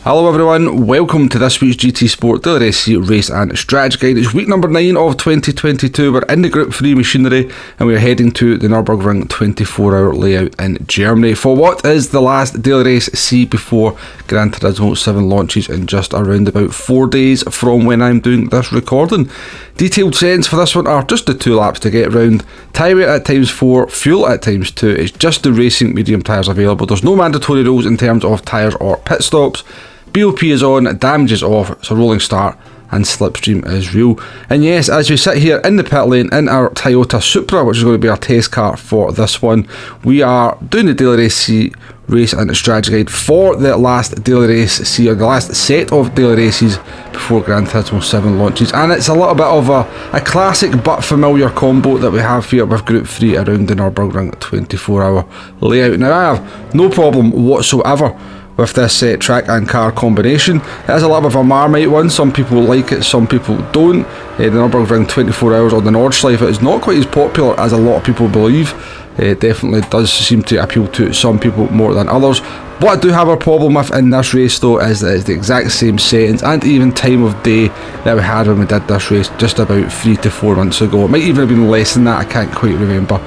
Hello everyone, welcome to this week's GT Sport Daily Race and Strategy Guide. It's week number 9 of 2022, we're in the Group 3 machinery and we're heading to the Nurburgring 24-hour layout in Germany for what is the last daily race C before Gran Turismo 7 launches in just around about 4 days from when I'm doing this recording. Detailed settings for this one are just the 2 laps to get round, tyre weight at times 4, fuel at times 2, it's just the racing medium tyres available, there's no mandatory rules in terms of tyres or pit stops. BOP is on, damage is off, it's a rolling start, and slipstream is real. And yes, as we sit here in the pit lane in our Toyota Supra, which is going to be our test car for this one, we are doing the Daily Race C race and strategy guide for the last Daily Race C, or the last set of daily races before Gran Turismo 7 launches. And it's a little bit of a classic but familiar combo that we have here with Group 3 around the Nurburgring 24-hour layout. Now, I have no problem whatsoever with this track and car combination. It is a little bit of a marmite one, some people like it, some people don't. The Nurburgring 24 hours on the Nordschleife is not quite as popular as a lot of people believe. It definitely does seem to appeal to some people more than others. What I do have a problem with in this race though is that it's the exact same settings and even time of day that we had when we did this race just about 3 to 4 months ago. It might even have been less than that, I can't quite remember.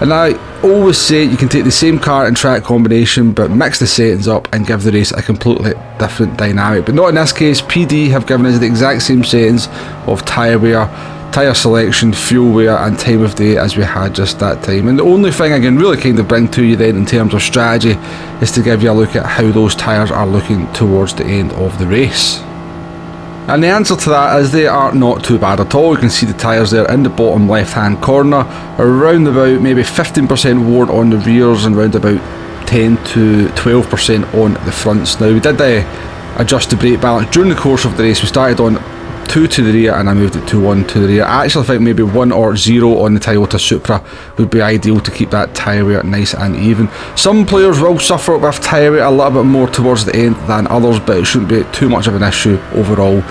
And I always say you can take the same car and track combination but mix the settings up and give the race a completely different dynamic. But not in this case. PD have given us the exact same settings of tyre wear, tyre selection, fuel wear and time of day as we had just that time. And the only thing I can really kind of bring to you then in terms of strategy is to give you a look at how those tyres are looking towards the end of the race. And the answer to that is they are not too bad at all. You can see the tyres there in the bottom left hand corner, around about maybe 15% worn on the rears and around about 10 to 12% on the fronts. Now we did adjust the brake balance during the course of the race. We started on 2 to the rear and I moved it to 1 to the rear. I actually think maybe 1 or 0 on the Toyota Supra would be ideal to keep that tyre wear nice and even. Some players will suffer with tyre wear a little bit more towards the end than others, but it shouldn't be too much of an issue overall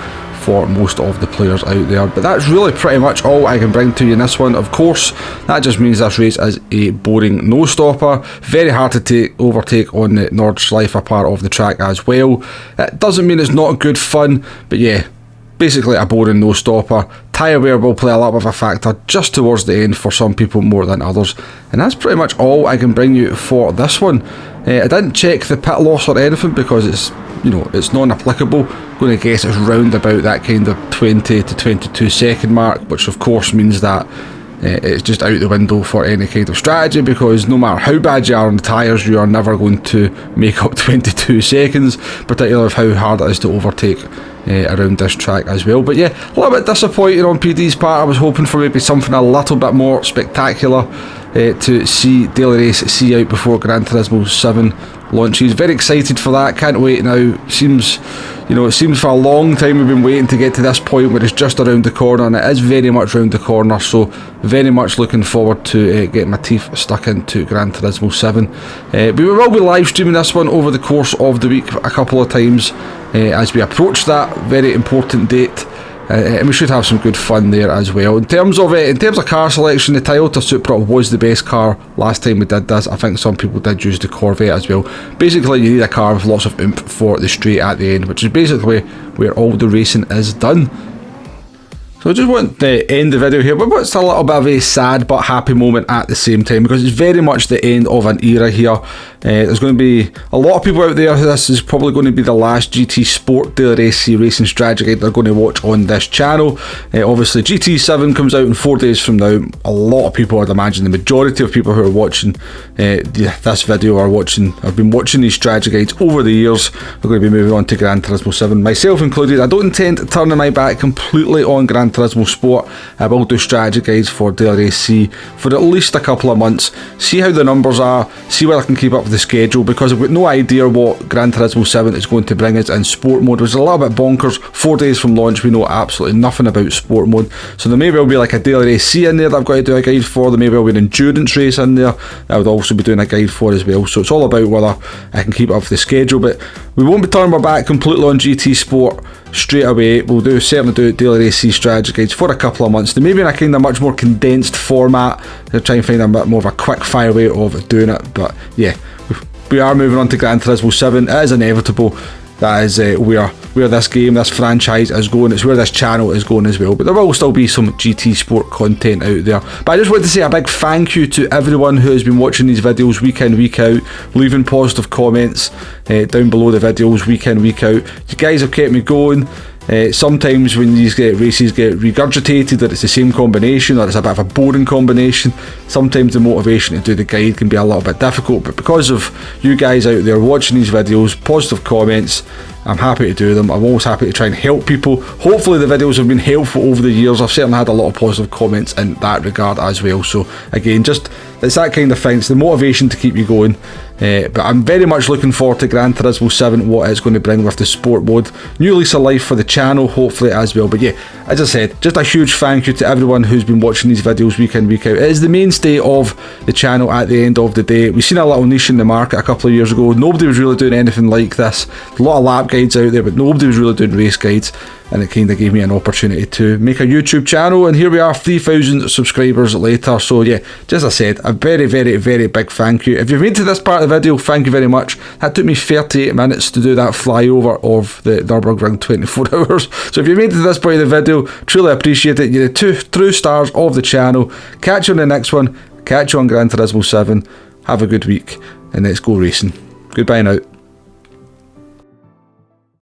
for most of the players out there. But that's really pretty much all I can bring to you in this one. Of course, that just means this race is a boring no-stopper. Very hard to overtake on the Nordschleife part of the track as well. It doesn't mean it's not good fun, but yeah, basically a boring no-stopper. Tyre wear will play a lot of a factor just towards the end for some people more than others. And that's pretty much all I can bring you for this one. I didn't check the pit loss or anything because it's non-applicable. Going to guess it's round about that kind of 20 to 22 second mark, which of course means that it's just out the window for any kind of strategy, because no matter how bad you are on the tyres, you are never going to make up 22 seconds, particularly with how hard it is to overtake around this track as well. But yeah, a little bit disappointed on PD's part. I was hoping for maybe something a little bit more spectacular to see Daily Race C out before Gran Turismo 7 launches. Very excited for that, can't wait now. It seems for a long time we've been waiting to get to this point where it's just around the corner, and it is very much around the corner, so very much looking forward to getting my teeth stuck into Gran Turismo 7. We will be live streaming this one over the course of the week a couple of times as we approach that very important date. And we should have some good fun there as well. In terms of car selection, the Toyota Supra was the best car last time we did this. I think some people did use the Corvette as well. Basically, you need a car with lots of oomph for the straight at the end, which is basically where all the racing is done. So I just want to end the video here, but it's a little bit of a sad but happy moment at the same time, because it's very much the end of an era here. There's going to be a lot of people out there. This is probably going to be the last GT Sport Daily Race C racing strategy guide they're going to watch on this channel. Obviously GT7 comes out in 4 days from now. A lot of people, I'd imagine the majority of people who are watching this video have been watching these strategy guides over the years. We're going to be moving on to Gran Turismo 7, myself included. I don't intend turning my back completely on Gran Turismo Sport. I will do strategy guides for Daily Race C for at least a couple of months, see how the numbers are, see whether I can keep up with the schedule, because I've got no idea what Gran Turismo 7 is going to bring us in sport mode, which is a little bit bonkers. 4 days from launch, we know absolutely nothing about sport mode, so there may well be like a Daily Race C in there that I've got to do a guide for. There may well be an endurance race in there that I would also be doing a guide for as well, so it's all about whether I can keep up with the schedule. But we won't be turning our back completely on GT Sport straight away. We'll certainly do Daily Race C strategy guides for a couple of months. They may be in a kind of much more condensed format. They'll try and find a bit more of a quick fire way of doing it. But yeah, we are moving on to Gran Turismo 7. It is inevitable. that is where this game, this franchise is going. It's where this channel is going as well. But there will still be some GT Sport content out there. But I just want to say a big thank you to everyone who has been watching these videos week in, week out, leaving positive comments down below the videos week in, week out. You guys have kept me going. Sometimes when these races get regurgitated, that it's the same combination or it's a bit of a boring combination, sometimes the motivation to do the guide can be a little bit difficult. But because of you guys out there watching these videos, positive comments, I'm happy to do them. I'm always happy to try and help people. Hopefully the videos have been helpful over the years. I've certainly had a lot of positive comments in that regard as well. So again, just it's that kind of thing. It's the motivation to keep you going. But I'm very much looking forward to Gran Turismo 7, what it's going to bring with the sport mode. New lease of life for the channel, hopefully as well. But yeah, as I said, just a huge thank you to everyone who's been watching these videos week in, week out. It is the mainstay of the channel at the end of the day. We've seen a little niche in the market a couple of years ago. Nobody was really doing anything like this. A lot of lap guides out there, but nobody was really doing race guides. And it kind of gave me an opportunity to make a YouTube channel, and here we are, 3,000 subscribers later. So yeah, just as I said, a very, very, very big thank you. If you've made it to this part of the video, thank you very much. That took me 38 minutes to do that flyover of the Nurburgring 24 hours. So if you made it to this part of the video, truly appreciate it. You're the 2 true stars of the channel. Catch you on the next one. Catch you on Gran Turismo 7. Have a good week, and let's go racing. Goodbye now.